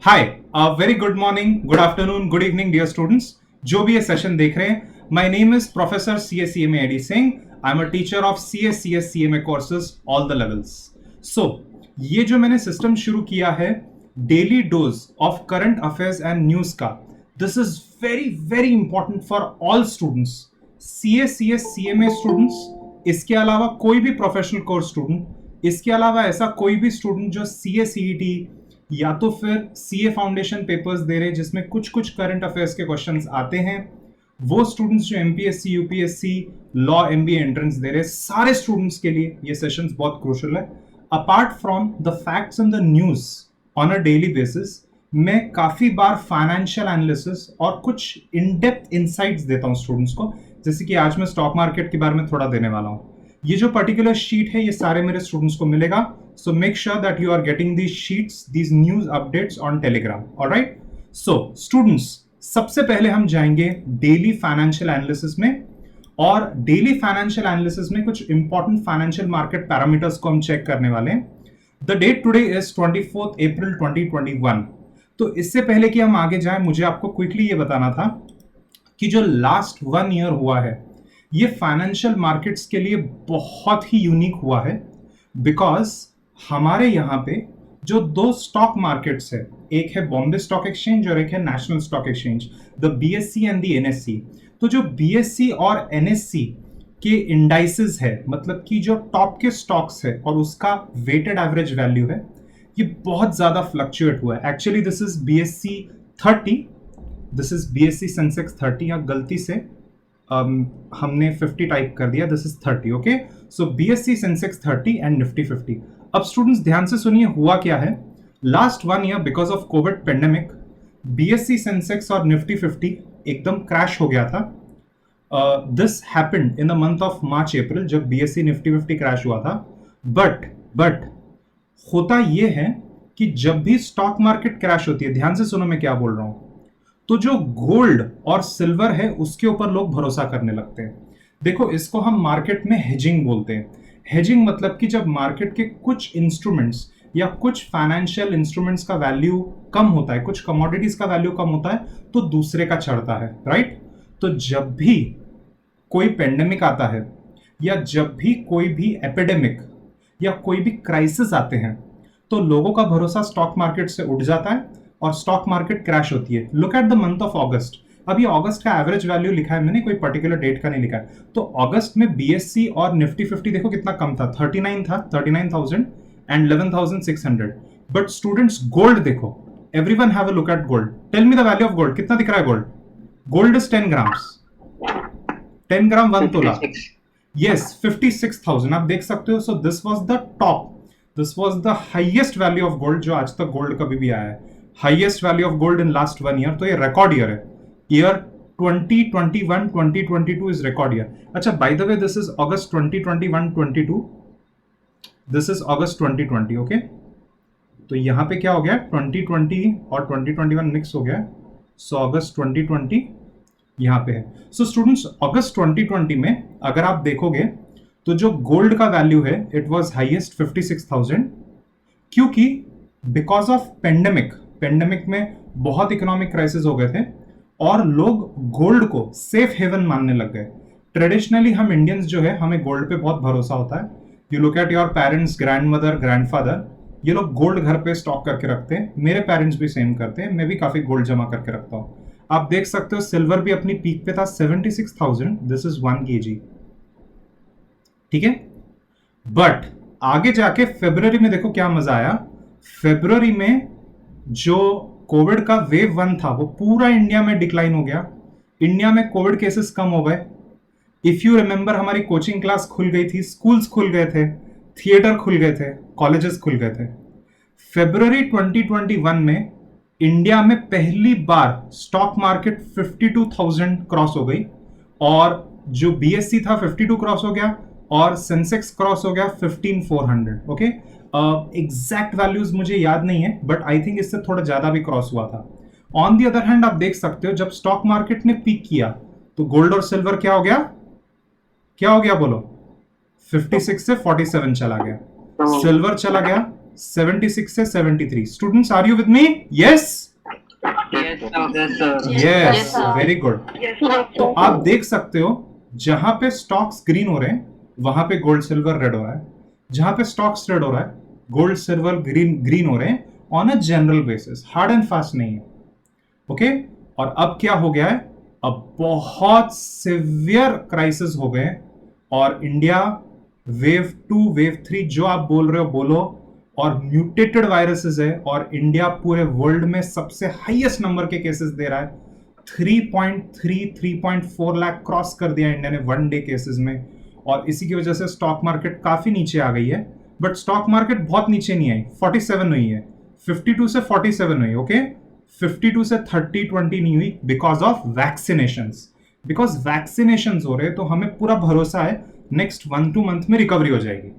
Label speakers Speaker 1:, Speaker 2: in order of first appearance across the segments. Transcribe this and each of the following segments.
Speaker 1: हाय, very good morning, good afternoon, good evening dear students. जो भी ये सेशन देख रहे हैं, my name is professor CSCMA AD Singh. I am a teacher of CSCMA courses all the levels. So ये जो मैंने सिस्टम शुरू किया है, daily dose of current affairs and news का, this is very very important for all students, CSCMA students, इसके अलावा कोई भी प्रोफेशनल कोर्स स्टूडेंट, इसके अलावा ऐसा कोई भी स्टूडेंट जो CA CET या तो फिर CA फाउंडेशन पेपर्स दे रहे जिसमें कुछ कुछ करंट अफेयर्स के क्वेश्चंस आते हैं, वो स्टूडेंट्स जो MPSC UPSC law MBA entrance दे रहे, सारे स्टूडेंट्स के लिए ये सेशंस बहुत क्रूशियल है। Apart from the facts and the news on a daily basis, मैं काफी बार फाइनेंशियल एनालिसिस और कुछ इन डेप्थ इनसाइट्स देता हूं स्टूडेंट्स को, जैसे कि आज मैं स्टॉक मार्केट के बारे में थोड़ा देने वाला हूं। ये जो पर्टिकुलर शीट है, ये सारे मेरे स्टूडेंट्स को मिलेगा, so make sure that you are getting these sheets, these news updates on Telegram. All right? So students, सबसे पहले हम जाएंगे डेली फाइनेंशियल एनालिसिस में, और डेली फाइनेंशियल एनालिसिस में कुछ इंपॉर्टेंट फाइनेंशियल मार्केट पैरामीटर्स को हम चेक करने वाले हैं। द डेट टुडे इज 24 अप्रैल 2021। तो इससे पहले कि हम आगे जाएं, मुझे आपको क्विकली ये बताना था कि जो लास्ट 1 ईयर हुआ है, ये फाइनेंशियल मार्केट्स के लिए बहुत ही यूनिक हुआ है, बिकॉज हमारे यहाँ पे जो दो स्टॉक मार्केट्स है, एक है बॉम्बे स्टॉक एक्सचेंज और एक है national stock exchange, the BSE and the NSE। तो जो BSE और NSE के इंडाइसेस है, मतलब कि जो टॉप के स्टॉक्स है और उसका वेटेड एवरेज वैल्यू है, ये बहुत ज्यादा फ्लक्चुएट हुआ है। Actually this is BSE 30, this is BSE Sensex 30, या गलती से हमने 50 टाइप कर दिया, this is 30। Okay, so BSE Sensex 30 and Nifty 50। अब स्टूडेंट्स ध्यान से सुनिए, हुआ क्या है, last 1 year because of covid pandemic, BSE Sensex और निफ्टी 50 एकदम क्रैश हो गया था। This happened in the month of March April, जब BSE निफ्टी 50 क्रैश हुआ था। बट होता यह है कि जब भी स्टॉक मार्केट क्रैश होती है, ध्यान से सुनो मैं क्या बोल रहा हूं, तो जो गोल्ड और सिल्वर है उसके ऊपर लोग भरोसा करने लगते हैं। देखो, इसको हम मार्केट में हेजिंग बोलते हैं। हेजिंग मतलब कि जब मार्केट के कुछ इंस्ट्रूमेंट्स या कुछ फाइनेंशियल इंस्ट्रूमेंट्स का वैल्यू कम होता है, कुछ कमोडिटीज का वैल्यू कम होता है, तो दूसरे का चढ़ता है, राइट। तो जब भी कोई पेंडेमिक आता है, या जब भी कोई भी एपिडेमिक या कोई भी क्राइसिस आते हैं, तो लोगों का भरोसा स्टॉक मार्केट से उठ जाता है और स्टॉक मार्केट क्रैश होती है। Look at the month of अगस्त। अभी अगस्त का एवरेज वैल्यू लिखा है मैंने, कोई पर्टिकुलर डेट का नहीं लिखा है। तो अगस्त में BSE और निफ्टी 50 देखो कितना कम था, 39 था, 39,000 एंड 11,600। बट स्टूडेंट्स गोल्ड देखो, everyone have a look at gold. Tell me the value of gold, कितना दिख रहा है gold? Gold is 10 grams, 10 gram 1 tola. Yes, 56,000 आप देख सकते हो। So this was the top, this was the highest value of gold जो आज तक गोल्ड कभी भी आया है। Highest value of gold in last 1 year, तो ये रिकॉर्ड ईयर है। Year 2021 2022 is record year. अच्छा, by the way this is August 2021-22, this is August 2020। Okay, तो यहां पे क्या हो गया, 2020 और 2021 मिक्स हो गया, सो अगस्त 2020 यहां पे है। सो स्टूडेंट्स, अगस्त 2020 में अगर आप देखोगे तो जो गोल्ड का वैल्यू है, इट वाज हाईएस्ट 56,000, क्योंकि बिकॉज ऑफ पेंडेमिक में बहुत इकोनॉमिक क्राइसिस हो गए थे और लोग गोल्ड को सेफ हेवन मानने लग गए। ट्रेडिशनली हम इंडियंस जो है, हमें गोल्ड पे बहुत भरोसा होता है। You look at your parents, grandmother, grandfather, ये लोग गोल्ड घर पे स्टॉक करके रखते हैं। मेरे पेरेंट्स भी सेम करते हैं, मैं भी काफी गोल्ड जमा करके रखता हूं। आप देख सकते हो सिल्वर भी अपनी पीक पे था 76,000, दिस इज 1 kg, ठीक है। बट आगे जाके फरवरी में देखो क्या मजा आया। फरवरी में जो कोविड का वेव 1 था, वो पूरा इंडिया में डिक्लाइन हो गया। इंडिया में कोविड केसेस कम हो गए। इफ यू रिमेंबर, हमारी कोचिंग क्लास खुल गई थी, स्कूल्स खुल गए थे, थिएटर खुल गए थे, कॉलेजेस खुल गए थे। फरवरी 2021 में इंडिया में पहली बार स्टॉक मार्केट 52,000 क्रॉस हो गई, और जो BSE था 52 क्रॉस हो गया, और सेंसेक्स क्रॉस हो गया 15,400। ओके, एग्जैक्ट वैल्यूज मुझे याद नहीं है, बट आई थिंक इससे थोड़ा ज्यादा भी क्रॉस हुआ था। ऑन दी अदर हैंड, आप देख सकते हो जब स्टॉक मार्केट ने पीक किया, तो गोल्ड और सिल्वर क्या हो गया, क्या हो गया बोलो, 56 से 47 चला गया। सिल्वर चला गया 76 से 73। Students, are you with me? Yes, yes, very good. तो आप देख सकते हो जहां पे स्टॉक्स ग्रीन हो रहे हैं वहां पे गोल्ड सिल्वर रेड हो रहा है, जहां पे स्टॉक्स रेड हो रहा है गोल्ड सिल्वर ग्रीन हो रहे हैं on a general basis, hard and fast नहीं है। ओके, और अब क्या हो गया है, अब बहुत सिवियर क्राइसिस हो गए और इंडिया वेव 2 वेव 3 जो आप बोल रहे हो बोलो, और म्यूटेटेड वायरसेस है और इंडिया पूरे वर्ल्ड में सबसे हाईएस्ट नंबर के केसेस दे रहा है। 3.4 लाख क्रॉस कर दिया इंडिया ने वन डे केसेस में, और इसी की वजह से स्टॉक मार्केट काफी नीचे आ गई है। बट स्टॉक मार्केट बहुत नीचे नहीं आई, 47 हुई है, 52 से 47 हुई। ओके, 52 से 30-20 नहीं हुई because of vaccinations. Because vaccinations हो रहे तो हमें पूरा भरोसा है नेक्स्ट 1-2 मंथ में रिकवरी हो जाएगी।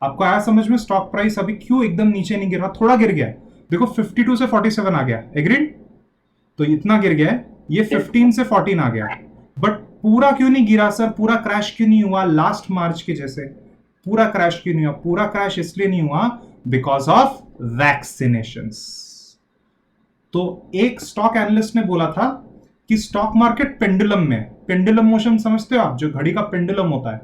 Speaker 1: आपको आया समझ में? स्टॉक प्राइस अभी क्यों एकदम नीचे नहीं गिर रहा, थोड़ा गिर गया है। देखो 52 से 47 आ गया, एग्रीड? तो इतना गिर गया है, ये 15 से 14 आ गया। बट पूरा क्यों नहीं गिरा सर, पूरा क्रैश क्यों नहीं हुआ लास्ट मार्च के जैसे? पूरा क्रैश क्यों नहीं हुआ? पूरा क्रैश इसलिए नहीं हुआ बिकॉज ऑफ वैक्सीनेशंस। तो एक स्टॉक एनालिस्ट ने बोला था कि स्टॉक मार्केट पेंडुलम में, पेंडुलम मोशन समझते हो आप, जो घड़ी का पेंडुलम होता है।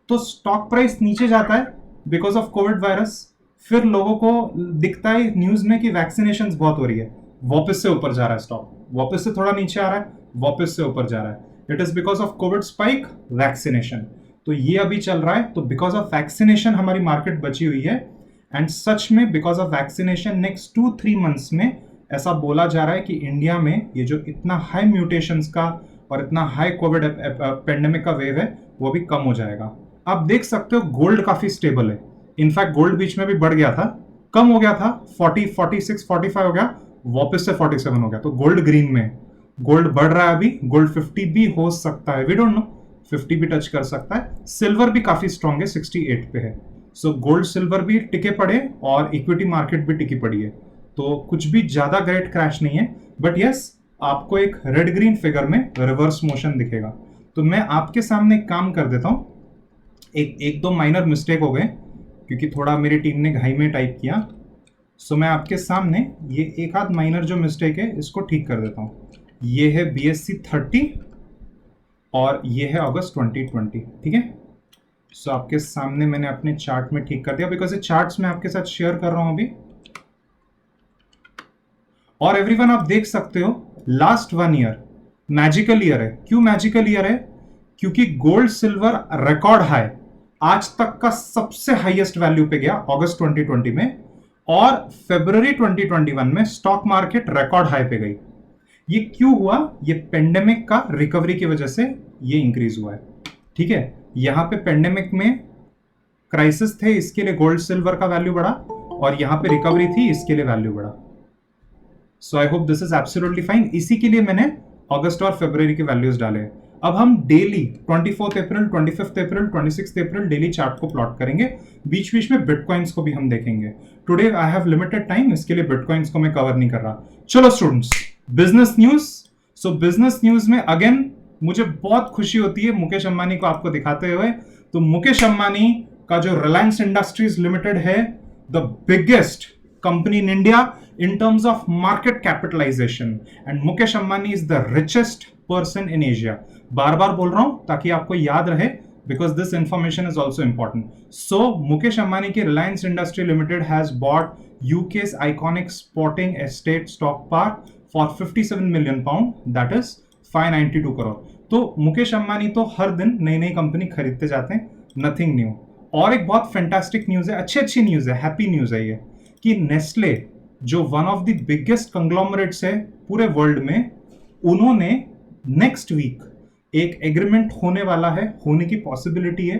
Speaker 1: तो स्टॉक प्राइस नीचे जाता है बिकॉज ऑफ कोविड वायरस, फिर लोगों को दिखता है न्यूज में कि वैक्सीनेशंस बहुत हो रही है, वापस से ऊपर जा रहा है स्टॉक, वापस से थोड़ा नीचे आ रहा है, वापस से ऊपर जा रहा है। It is because of Covid spike, vaccination. तो ये अभी चल रहा है, तो बिकॉज ऑफ वैक्सीनेशन हमारी मार्केट बची हुई है। एंड सच में because of vaccination next 2-3 months में ऐसा बोला जा रहा है कि इंडिया में ये जो इतना हाई म्यूटेशंस का और इतना हाई कोविड पेंडेमिक का वेव है वो भी कम हो जाएगा। आप देख सकते हो गोल्ड काफी स्टेबल है। इनफैक्ट गोल्ड बीच में भी बढ़ गया था, कम हो गया था, 40, 46, 45 हो गया, वापस से 47 हो गया। तो गोल्ड ग्रीन में, गोल्ड बढ़ रहा है अभी, गोल्ड 50 भी हो सकता है, वी डोंट नो, 50 भी टच कर सकता है। सिल्वर भी काफी स्ट्रांग है, 68 पे है। सो गोल्ड सिल्वर भी टिके पड़े और इक्विटी मार्केट भी टिकी पड़ी है। तो कुछ भी ज्यादा ग्रेट क्रैश नहीं है, बट यस आपको एक रेड ग्रीन फिगर में रिवर्स मोशन दिखेगा। तो मैं आपके सामने एक काम कर देता हूं, एक दो माइनर मिस्टेक हो गए क्योंकि थोड़ा मेरी टीम ने घाई में टाइप किया। सो मैं आपके सामने ये एक आध माइनर जो मिस्टेक है इसको ठीक कर देता हूँ। ये है BSE 30 और ये है अगस्त 2020, ठीक है। सो आपके सामने मैंने अपने चार्ट में ठीक कर दिया बिकॉज ये चार्ट्स मैं आपके साथ शेयर कर रहा हूं अभी। और एवरीवन आप देख सकते हो लास्ट 1 ईयर मैजिकल ईयर है। क्यों मैजिकल ईयर है? क्योंकि गोल्ड सिल्वर रिकॉर्ड हाई, आज तक का सबसे हाईएस्ट वैल्यू पे गया अगस्त 2020 में, और फरवरी 2021 में स्टॉक मार्केट रिकॉर्ड हाई पे गई। ये क्यों हुआ? ये पेंडेमिक का रिकवरी की वजह से ये इंक्रीज हुआ है, ठीक है। यहां पे पेंडेमिक में क्राइसिस थे, इसके लिए गोल्ड सिल्वर का वैल्यू बढ़ा, और यहां पे रिकवरी थी, इसके लिए वैल्यू बढ़ा। So I hope this is absolutely fine. इसी के लिए मैंने अगस्त और फरवरी के वैल्यूज डाले। अब हम डेली 24 अप्रैल, 25 अप्रैल, 26 अप्रैल डेली चार्ट को प्लॉट करेंगे। बीच बीच में बिटकॉइंस को भी हम देखेंगे। Today I have limited time, इसके लिए बिटकॉइंस को मैं कवर नहीं कर रहा। चलो स्टूडेंट्स, बिजनेस न्यूज। सो बिजनेस न्यूज में अगेन मुझे बहुत खुशी होती है मुकेश अंबानी को आपको दिखाते हुए। तो मुकेश अंबानी का जो रिलायंस इंडस्ट्रीज लिमिटेड है, the biggest company in India in terms of market capitalization, and Mukesh Ambani is the richest person in Asia. बार बार बोल रहा हूं ताकि आपको याद रहे, because this information is also important. So Mukesh Ambani की Reliance Industry Limited has bought UK's iconic sporting estate stock park for 57 million pound, that is 592 crore. तो मुकेश अंबानी तो हर दिन नई नई कंपनी खरीदते जाते हैं, नथिंग न्यू। और एक बहुत फैंटास्टिक न्यूज है, अच्छी न्यूज है, हैप्पी न्यूज है ये, कि नेस्ले जो one of the biggest conglomerates है पूरे वर्ल्ड में, उन्होंने नेक्स्ट वीक एक एग्रीमेंट होने वाला है, होने की पॉसिबिलिटी है,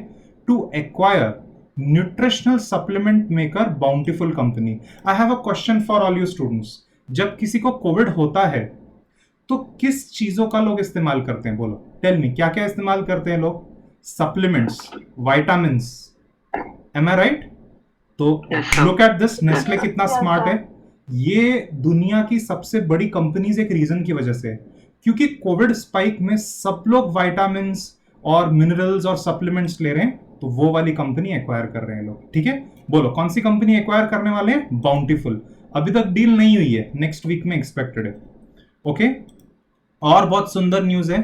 Speaker 1: to acquire nutritional supplement maker bountiful company. I have a question for all you students. जब किसी को कोविड होता है तो किस चीजों का लोग इस्तेमाल करते हैं? बोलो, टेल मी, क्या क्या इस्तेमाल करते हैं लोग? Supplements, vitamins, M I right? तो लुक एट दिस, नेस्ले कितना स्मार्ट है। ये दुनिया की सबसे बड़ी कंपनीज एक रीजन की वजह से, क्योंकि कोविड स्पाइक में सब लोग विटामिन्स और मिनरल्स और सप्लीमेंट्स ले रहे हैं तो वो वाली कंपनी एक्वायर कर रहे हैं लोग, ठीक है। बोलो कौन सी कंपनी एक्वायर करने वाले हैं? बाउंटीफुल। अभी तक डील नहीं हुई है, नेक्स्ट वीक में एक्सपेक्टेड है, ओके। और बहुत सुंदर न्यूज है,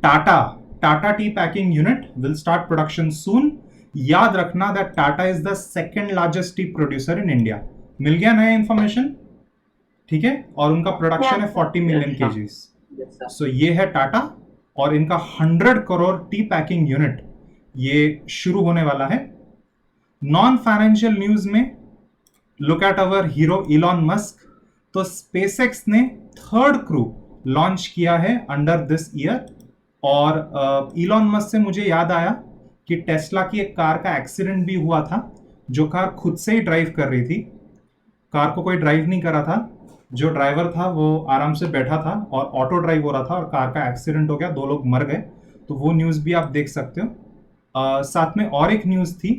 Speaker 1: Tata tea packing unit will start production soon. याद रखना that Tata is the second largest tea producer in India. मिल गया नया इंफॉर्मेशन, ठीक है। और उनका प्रोडक्शन है 40 मिलियन केजीज। सो ये है टाटा, और इनका 100 करोड़ टी पैकिंग यूनिट ये शुरू होने वाला है। नॉन फाइनेंशियल न्यूज में look at our hero Elon Musk. तो स्पेसएक्स ने 3rd क्रू लॉन्च किया है अंडर दिस ईयर। और इलॉन मस्क से मुझे याद आया कि टेस्ला की एक कार का एक्सीडेंट भी हुआ था, जो कार खुद से ही ड्राइव कर रही थी, कार को कोई ड्राइव नहीं करा था, जो ड्राइवर था वो आराम से बैठा था और ऑटो ड्राइव हो रहा था, और कार का एक्सीडेंट हो गया, 2 लोग मर गए। तो वो न्यूज़ भी आप देख सकते हो। साथ में और एक न्यूज़ थी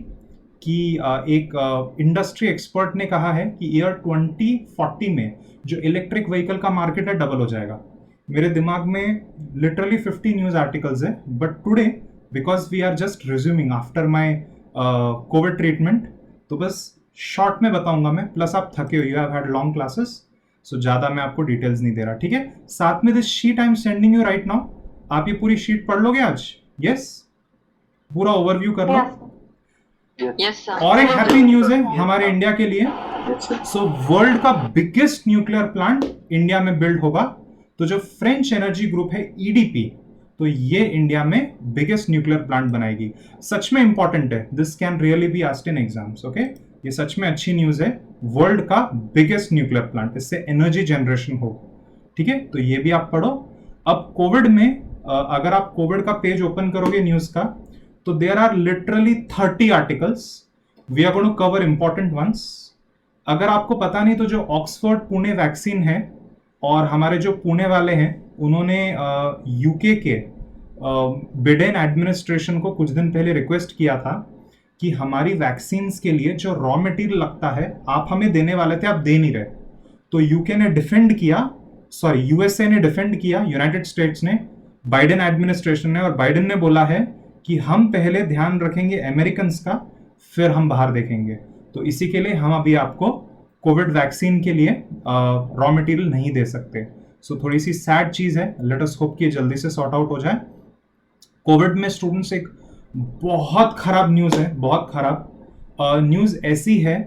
Speaker 1: कि एक इंडस्ट्री एक्सपर्ट ने कहा है कि ईयर 2040 में जो इलेक्ट्रिक व्हीकल का मार्केट है डबल हो जाएगा। मेरे दिमाग में लिटरली 50 न्यूज़ आर्टिकल्स है, but today because we are just resuming after my Covid treatment, तो बस शॉर्ट में बताऊंगा मैं, प्लस आप थके हुए, you have had long classes, so ज्यादा मैं आपको डिटेल्स नहीं दे रहा, ठीक है। साथ में this sheet I am sending you right now, आप ये पूरी शीट पढ़ लोगे आज? यस, पूरा ओवरव्यू कर लो।
Speaker 2: Yes, sir.
Speaker 1: और एक हैप्पी न्यूज है हमारे इंडिया के लिए। सो वर्ल्ड का बिगेस्ट न्यूक्लियर प्लांट इंडिया में बिल्ड होगा। तो जो फ्रेंच एनर्जी ग्रुप है ईडीपी, तो ये इंडिया में बिगेस्ट न्यूक्लियर प्लांट बनाएगी। सच में इंपॉर्टेंट है, this can really be asked in exams, okay. ये सच में अच्छी न्यूज है, वर्ल्ड का बिगेस्ट न्यूक्लियर प्लांट, इससे एनर्जी जनरेशन हो, ठीक है। तो ये भी आप पढ़ो। अब कोविड में अगर आप कोविड का पेज ओपन करोगे न्यूज का, तो there are literally 30 articles, we are going to cover important ones. अगर आपको पता नहीं तो जो ऑक्सफोर्ड पुणे वैक्सीन है, और हमारे जो पुणे वाले हैं, उन्होंने यूके के बिडेन एडमिनिस्ट्रेशन को कुछ दिन पहले रिक्वेस्ट किया था कि हमारी वैक्सीन्स के लिए जो रॉ मटेरियल लगता है आप हमें देने वाले थे, आप दे नहीं रहे। तो यूके ने डिफेंड किया, सॉरी यूएसए ने डिफेंड किया, यूनाइटेड स्टेट्स ने, बाइडेन एडमिनिस्ट्रेशन ने, और बाइडेन ने बोला है कि हम पहले ध्यान रखेंगे अमेरिकन का, फिर हम बाहर देखेंगे। तो इसी के लिए हम अभी आपको कोविड वैक्सीन के लिए रॉ मटेरियल नहीं दे सकते। सो थोड़ी सी सैड चीज है, लेट अस होप कि जल्दी से सॉर्ट आउट हो जाए। कोविड में स्टूडेंट्स एक बहुत खराब न्यूज है, बहुत खराब न्यूज ऐसी है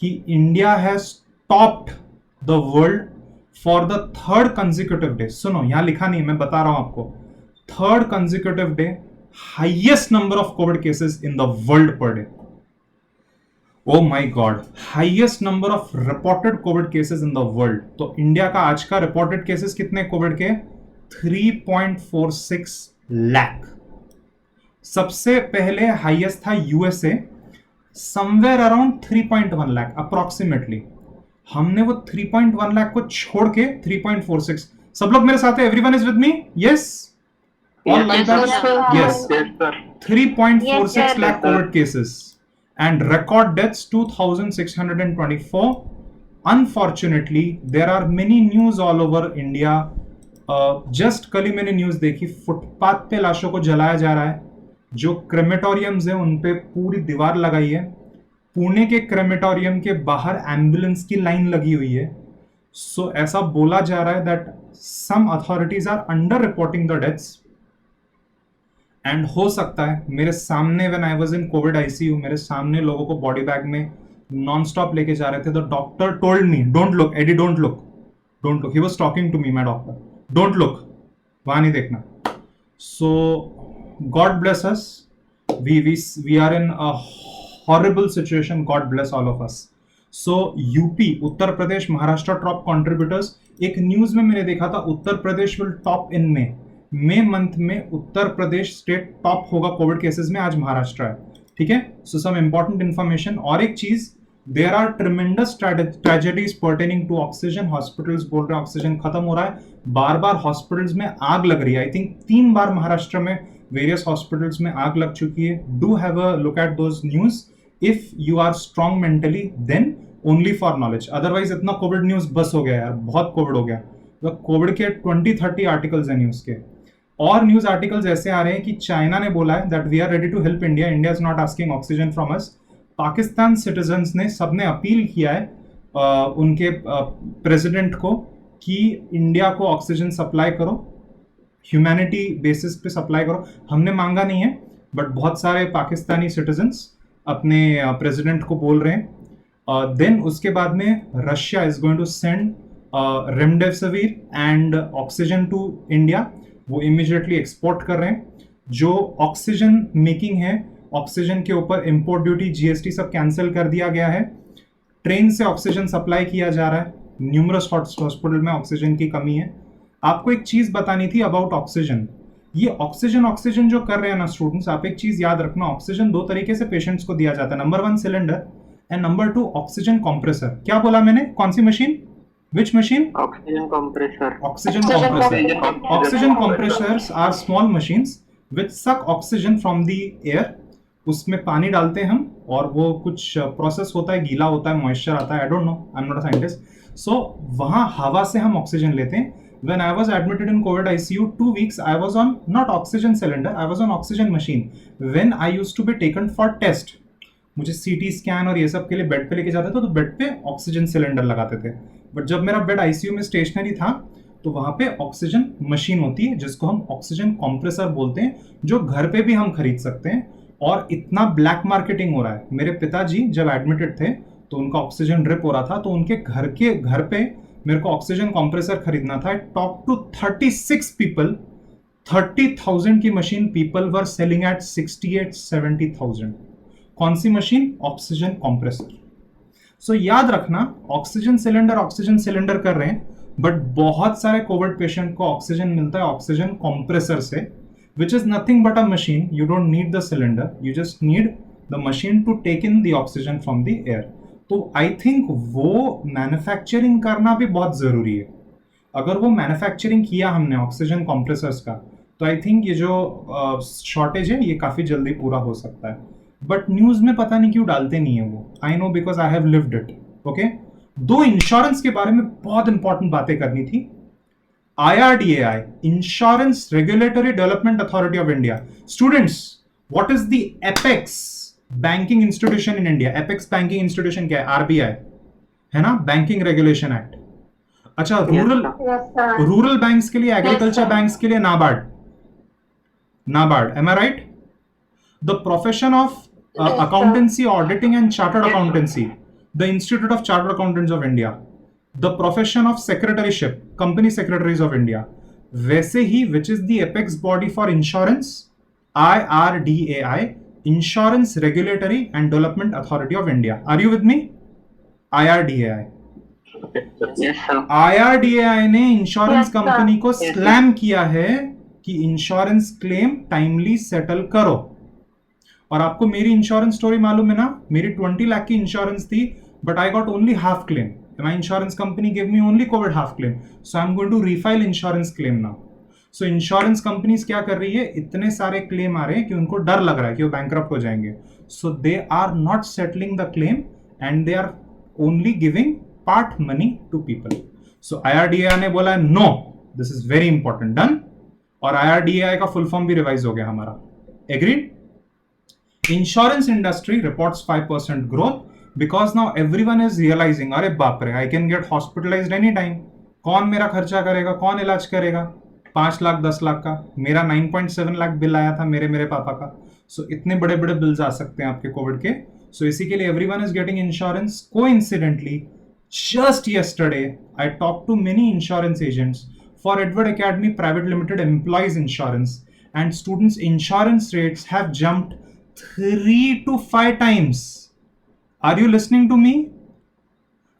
Speaker 1: कि India has topped the world for the 3rd consecutive day. सुनो, यहां लिखा नहीं, मैं बता रहा हूं आपको, 3rd consecutive day highest number of Covid cases in the world per day. Oh my God, highest number of reported Covid cases in the world. तो इंडिया का आज का रिपोर्टेड केसेस कितने कोविड के? 3.46 लाख। सबसे पहले हाईएस्ट था USA, somewhere around 3.1 lakh approximately. हमने वो 3.1 लाख को छोड़ के 3.46। सब लोग मेरे साथ है? Everyone is with me? Yes, all like that? Yes, 3.46 lakh COVID cases and record deaths 2,624. Unfortunately, there are many news all over India. Just कल ही मैंने न्यूज देखी, फुटपाथ पे लाशों को जलाया जा रहा है। जो क्रेमेटोरियम्स है उन पे पूरी दीवार लगाई है। पुणे के क्रेमेटोरियम के बाहर एम्बुलेंस की लाइन लगी हुई है। सो ऐसा बोला जा रहा है that some authorities are under reporting the deaths. And हो सकता है मेरे सामने, when I was in covid ICU, मेरे सामने लोगों को बॉडी बैग में नॉन स्टॉप लेके जा रहे थे। The doctor told me, don't look AD, don't look, don't look. He was talking to me, my doctor, don't look, वहां नहीं देखना। So god bless us, we are in a horrible situation, God bless all of us. So UP, Uttar Pradesh, Maharashtra top contributors. एक news में मैंने देखा था Uttar Pradesh will top in May month में Uttar Pradesh state top होगा कोविड केसेस में, आज महाराष्ट्र है, ठीक है। So some important information. और एक चीज, there are tremendous tragedies pertaining to oxygen. Hospitals बोल रहे हैं ऑक्सीजन खत्म हो रहा है, बार बार हॉस्पिटल्स में आग लग रही है। आई थिंक 3 बार महाराष्ट्र में वेरियस हॉस्पिटल्स में आग लग चुकी है। Do have a look at those news if you are strong mentally, then only for knowledge. Otherwise इतना कोविड न्यूज बस हो गया यार, बहुत कोविड हो गया। तो कोविड के 20-30 आर्टिकल्स हैं न्यूज के। और न्यूज आर्टिकल्स ऐसे आ रहे हैं कि चाइना ने बोला है that we are ready to help India, India is not asking oxygen from us. Pakistan citizens ने सबने अपील किया है उनके प्रेसिडेंट को कि इंडिया को ऑक्सीजन सप्लाई करो, ह्यूमैनिटी बेसिस पे सप्लाई करो। हमने मांगा नहीं है, बट बहुत सारे पाकिस्तानी सिटीजन्स अपने प्रेसिडेंट को बोल रहे हैं। देन उसके बाद में Russia is going to send remdesivir and oxygen to India, वो इमीडिएटली एक्सपोर्ट कर रहे हैं। जो ऑक्सीजन मेकिंग है, ऑक्सीजन के ऊपर इंपोर्ट ड्यूटी, जीएसटी सब कैंसिल कर दिया गया है। ट्रेन से ऑक्सीजन सप्लाई किया जा रहा है, न्यूमरस हॉस्पिटल में ऑक्सीजन की कमी है। आपको एक चीज बतानी थी अबाउट ऑक्सीजन। ये ऑक्सीजन जो कर रहे हैं ना स्टूडेंट्स, आप एक चीज याद रखना, ऑक्सीजन दो तरीके से पेशेंट्स को दिया जाता है, number 1 cylinder and number 2 oxygen compressor. क्या बोला मैंने? कौन सी machine? Which machine?
Speaker 2: Oxygen compressor.
Speaker 1: Oxygen compressor. Oxygen compressors are small machines which suck oxygen from the air. उसमें पानी डालते हैं हम और वो कुछ प्रोसेस होता है, गीला होता है, मॉइस्चर आता है, I don't know, I am not a scientist. So वहाँ हवा से हम ऑक्सीजन लेते हैं। When I was admitted in COVID ICU 2 weeks, I was on not oxygen cylinder, I was on oxygen machine. When I used to be taken for test, मुझे CT scan और ये सब के लिए बेड पे लेके जाते थे, तो बेड पे ऑक्सीजन सिलेंडर लगाते थे। बट जब मेरा बेड आईसीयू में स्टेशनरी था, तो वहां पे ऑक्सीजन मशीन होती है जिसको हम ऑक्सीजन कॉम्प्रेसर बोलते हैं, जो घर पे भी हम खरीद सकते हैं। और इतना ब्लैक मार्केटिंग हो रहा है। मेरे पिताजी जब एडमिटेड थे तो उनका ऑक्सीजन ड्रिप हो रहा था, तो उनके घर पे मेरे को ऑक्सीजन कॉम्प्रेसर खरीदना था। टॉक टू 36 पीपल, 30,000 की machine, people were selling at 68-70,000। कौन सी मशीन? Oxygen compressor. सो याद रखना, ऑक्सीजन सिलेंडर कर रहे हैं, बट बहुत सारे कोविड पेशेंट को ऑक्सीजन मिलता है ऑक्सीजन कॉम्प्रेसर से, which is nothing but a machine. You don't need the cylinder, you just need the machine to take in the oxygen from the air. तो आई थिंक वो manufacturing करना भी बहुत जरूरी है। अगर वो मैन्युफैक्चरिंग किया हमने ऑक्सीजन कॉम्प्रेसर्स का, तो आई थिंक ये जो शॉर्टेज है ये काफी जल्दी पूरा हो सकता है। बट न्यूज में पता नहीं क्यों डालते नहीं है वो। I know because I have lived it. Okay, 2 insurance के बारे में बहुत इंपॉर्टेंट बातें करनी थी। IRDAI, insurance regulatory development authority of India. Students, what is the apex banking institution in India? Apex banking institution क्या है? RBI है ना, बैंकिंग रेगुलेशन एक्ट। अच्छा, रूरल बैंक्स के लिए, एग्रीकल्चर बैंक्स के लिए NABARD, am I right? The profession of accountancy, auditing and chartered accountancy, the Institute of Chartered Accountants of India, the profession of secretaryship, company secretaries of India. वैसे ही which is the apex body for insurance? IRDAI, Insurance Regulatory and Development Authority of India. Are you with me? IRDAI.
Speaker 2: Yes, sir.
Speaker 1: IRDAI ने insurance company को slam किया है कि insurance claim timely settle करो। और आपको मेरी इंश्योरेंस स्टोरी मालूम है ना, मेरी 20 लाख की इंश्योरेंस थी, but I got only half claim. My insurance company give me only Covid half claim, so I am going to refile insurance claim now. So insurance companies क्या कर रही है, इतने सारे क्लेम आ रहे हैं कि उनको डर लग रहा है कि वो बैंकरप्ट हो जाएंगे, so they are not settling the claim and they are only giving part money to people. So IRDAI ने बोला no, this is very important, done. और IRDAI का फुल फॉर्म भी रिवाइज हो गया हमारा, agreed. Insurance industry reports 5% growth because now everyone is realizing, अरे बाप रे, I can get hospitalized anytime. कौन मेरा खर्चा करेगा, कौन इलाज करेगा? 5 लाख 10 लाख का, मेरा 9.7 लाख बिल आया था मेरे पापा का। सो इतने बड़े बड़े बिल्स आ सकते हैं आपके कोविड के। सो इसी के लिए everyone is getting insurance. Coincidentally, just yesterday I talked to many insurance agents for Edward Academy Private Limited employees insurance, and students insurance rates have jumped 3 to 5 times. Are you listening to me?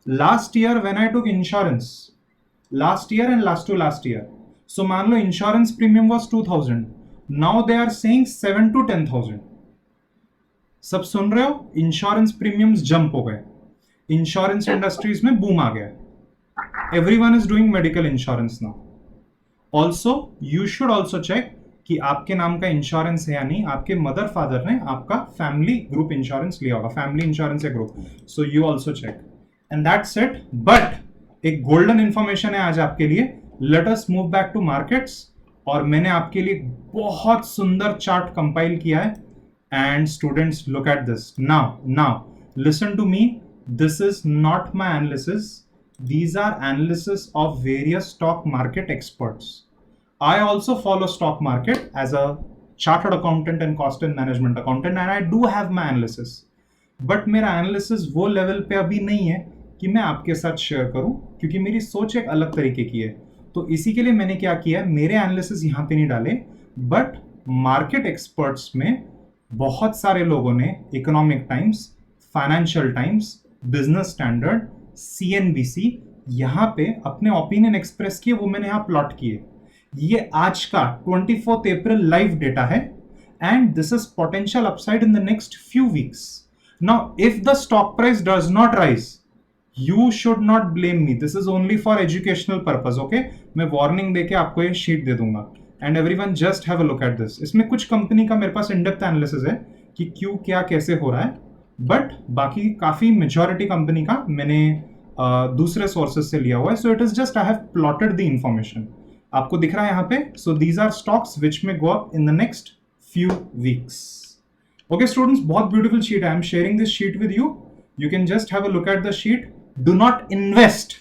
Speaker 1: Last year when I took insurance, last year and last to last year, so मान लो insurance premium was 2,000, now they are saying 7 to 10,000. सब सुन रहे हो? Insurance premiums jump हो गए, insurance industries में boom आ गया। Everyone is doing medical insurance now. Also you should also check कि आपके नाम का इंश्योरेंस है या नहीं। आपके मदर फादर ने आपका फैमिली ग्रुप इंश्योरेंस लिया होगा, फैमिली इंश्योरेंस है group, so you also check and that's it. But एक गोल्डन इंफॉर्मेशन है आज आपके लिए। Let us move back to markets. और मैंने आपके लिए बहुत सुंदर चार्ट कंपाइल किया है. And students, look at this. Now listen to me. This is not my analysis. These are analysis of various stock market experts. I also follow stock market as a chartered accountant and cost and management accountant, and I do have my analysis. But मेरा analysis वो level पे अभी नहीं है कि मैं आपके साथ शेयर करूं, क्योंकि मेरी सोच एक अलग तरीके की है. तो इसी के लिए मैंने क्या किया, मेरे एनालिसिस यहाँ पे नहीं डाले, बट मार्केट एक्सपर्ट्स में बहुत सारे लोगों ने economic times, financial times, business standard, CNBC यहाँ पे अपने ओपिनियन एक्सप्रेस किए, वो मैंने यहाँ प्लॉट किए. ये आज का 24 अप्रैल लाइव डेटा है, and this is potential upside in the next few weeks. Now if the stock price does not rise, you should not blame me. This is only for educational purpose. Okay, मैं warning देके आपको ये sheet दे दूंगा, and everyone just have a look at this. इसमें कुछ company का मेरे पास in-depth analysis है कि क्यों क्या कैसे हो रहा है, बट बाकी काफी मेजॉरिटी कंपनी का मैंने दूसरे सोर्सेस से लिया हुआ है. So it is just I have plotted the information. आपको दिख रहा है यहाँ पे. So these are stocks which may go up in the next few weeks. Okay students, बहुत ब्यूटीफुल शीट है. I am sharing this sheet with you. You can just have a look at the sheet. Do not invest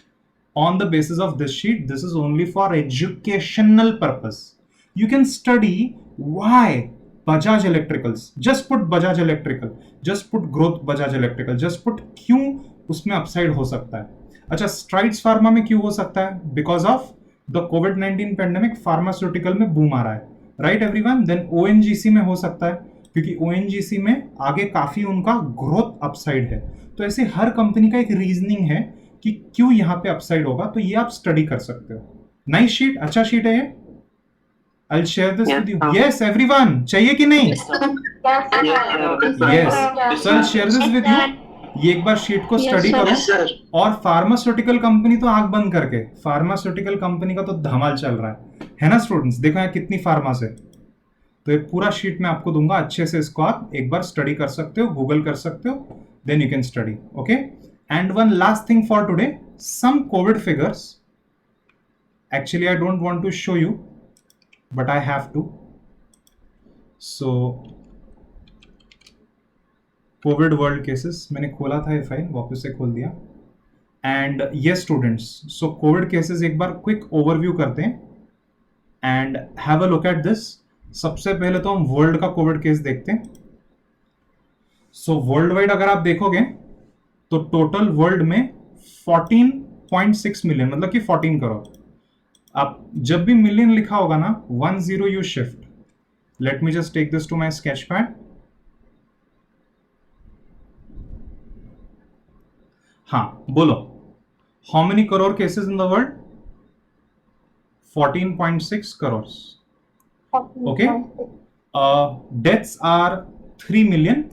Speaker 1: on the basis of this sheet. This is only for educational purpose. You can study why Bajaj Electricals. Just put Bajaj Electrical. Just put growth Bajaj Electrical. Just put क्यों उसमें upside हो सकता है. अच्छा, strides pharma में क्यों हो सकता है? Because of the covid pandemic, pharmaceutical में बूम आ रहा है, राइट एवरीवन. देन ONGC में हो सकता है, क्योंकि ONGC में आगे काफी उनका ग्रोथ अपसाइड है. तो ऐसे हर कंपनी का एक रीजनिंग है कि क्यों यहाँ पे अपसाइड होगा. तो ये आप स्टडी कर सकते हो. नाइस शीट, अच्छा शीट है ये. I'll share this with you. Yes, everyone. चाहिए कि नहीं? Yes. So I'll share this with you. ये एक बार शीट को स्टडी करो. और फार्मास्यूटिकल कंपनी तो आंख बंद करके, फार्मास्यूटिकल कंपनी का तो धमाल चल रहा है ना स्टूडेंट्स. देखो यहाँ कितनी फार्मास है. तो ये पूरा शीट मैं आपको दूंगा, अच्छे से इसको आप एक बार स्टडी कर सकते हो, गूगल कर सकते हो, then you can study. Okay. And one last thing for today, some COVID figures. Actually, I don't want to show you, but I have to. So, COVID world cases. मैंने खोला था ये फाइल, वापस से खोल दिया. And yes, students. So, COVID cases एक बार quick overview करते हैं. And have a look at this. सबसे पहले तो हम वर्ल्ड का कोविड केस देखते हैं. So, वर्ल्ड वाइड अगर आप देखोगे तो टोटल वर्ल्ड में 14.6 मिलियन, मतलब कि 14 करोड़. आप जब भी मिलियन लिखा होगा ना, 10 you shift. Let me just take this to my sketch pad. हाँ, बोलो, how many crore cases in the world? 14.6 crore. Okay. Deaths are 3 million.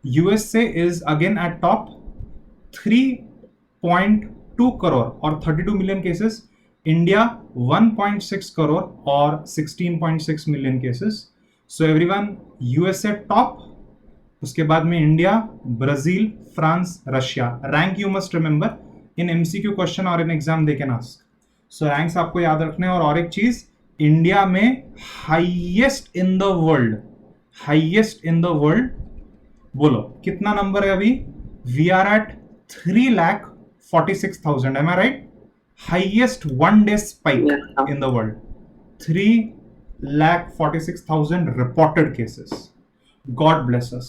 Speaker 1: USA is again at top, 3.2 crore और 32 मिलियन केसेस. इंडिया 1.6 करोड़ और 16.6 million cases. So everyone, USA top, उसके बाद में India, Brazil, France, Russia. Rank you must remember in MCQ question और in exam they can ask. So ranks आपको याद रखने. और एक चीज, इंडिया में highest in the world, highest in the world. बोलो कितना नंबर है अभी? We are at 3,46,000. Am I right? Highest one day spike in the world. 3,46,000 reported cases. God bless us.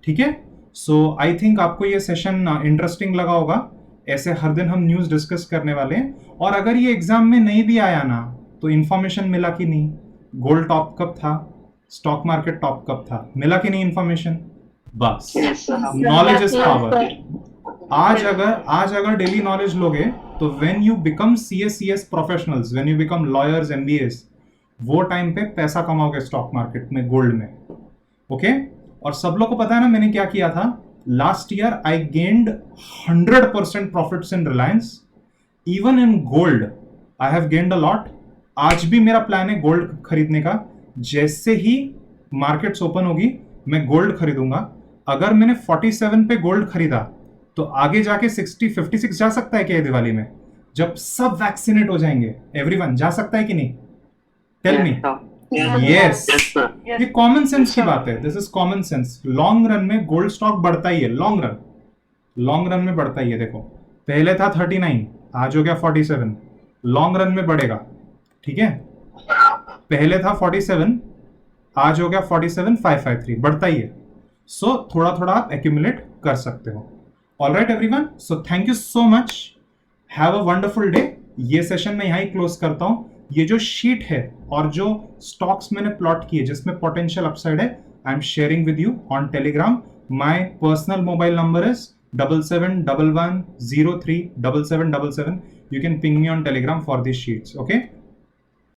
Speaker 1: ठीक है. सो आई थिंक आपको ये सेशन इंटरेस्टिंग लगा होगा. ऐसे हर दिन हम न्यूज डिस्कस करने वाले हैं. और अगर ये एग्जाम में नहीं भी आया ना, तो इंफॉर्मेशन मिला कि नहीं? गोल्ड टॉप कब था? स्टॉक मार्केट टॉप कब था? मिला कि नहीं इंफॉर्मेशन? बस. Knowledge is power. आज अगर डेली नॉलेज लोगे तो when you become CS professionals, when you become lawyers, MBAs, वो टाइम पे पैसा कमाओगे स्टॉक मार्केट में, गोल्ड में. ओके. और सब लोग को पता है ना मैंने क्या किया था. Last year I gained 100% profits in Reliance. Even in gold I have gained a lot. आज भी मेरा प्लान है गोल्ड खरीदने का. जैसे ही मार्केट्स ओपन होगी मैं गोल्ड खरीदूंगा. अगर मैंने 47 पे गोल्ड खरीदा तो आगे जाके 56 जा सकता है क्या दिवाली में, जब सब वैक्सीनेट हो जाएंगे? एवरीवन जा सकता है कि नहीं? Tell me. Yes,
Speaker 2: sir.
Speaker 1: ये कॉमन सेंस की बात है, this is common sense. Long run में गोल्ड स्टॉक बढ़ता ही है, लॉन्ग रन में बढ़ता ही है। देखो पहले था 39, आज हो गया 47, लॉन्ग रन में बढ़ेगा, ठीक है। पहले था 47, आज हो गया 47,553, बढ़ता ही है। सो थोड़ा थोड़ा आप एक्यूमुलेट कर सकते हो। Alright everyone, so thank you so much, have a wonderful day. ये सेशन मैं यहाँ ही क्लोज करता हूँ। ये जो शीट है और जो स्टॉक्स मैंने प्लॉट किए जिसमें पोटेंशियल अपसाइड है, I am sharing with you on Telegram. My personal mobile number is 7711037777. You can ping me on Telegram for these sheets. Okay.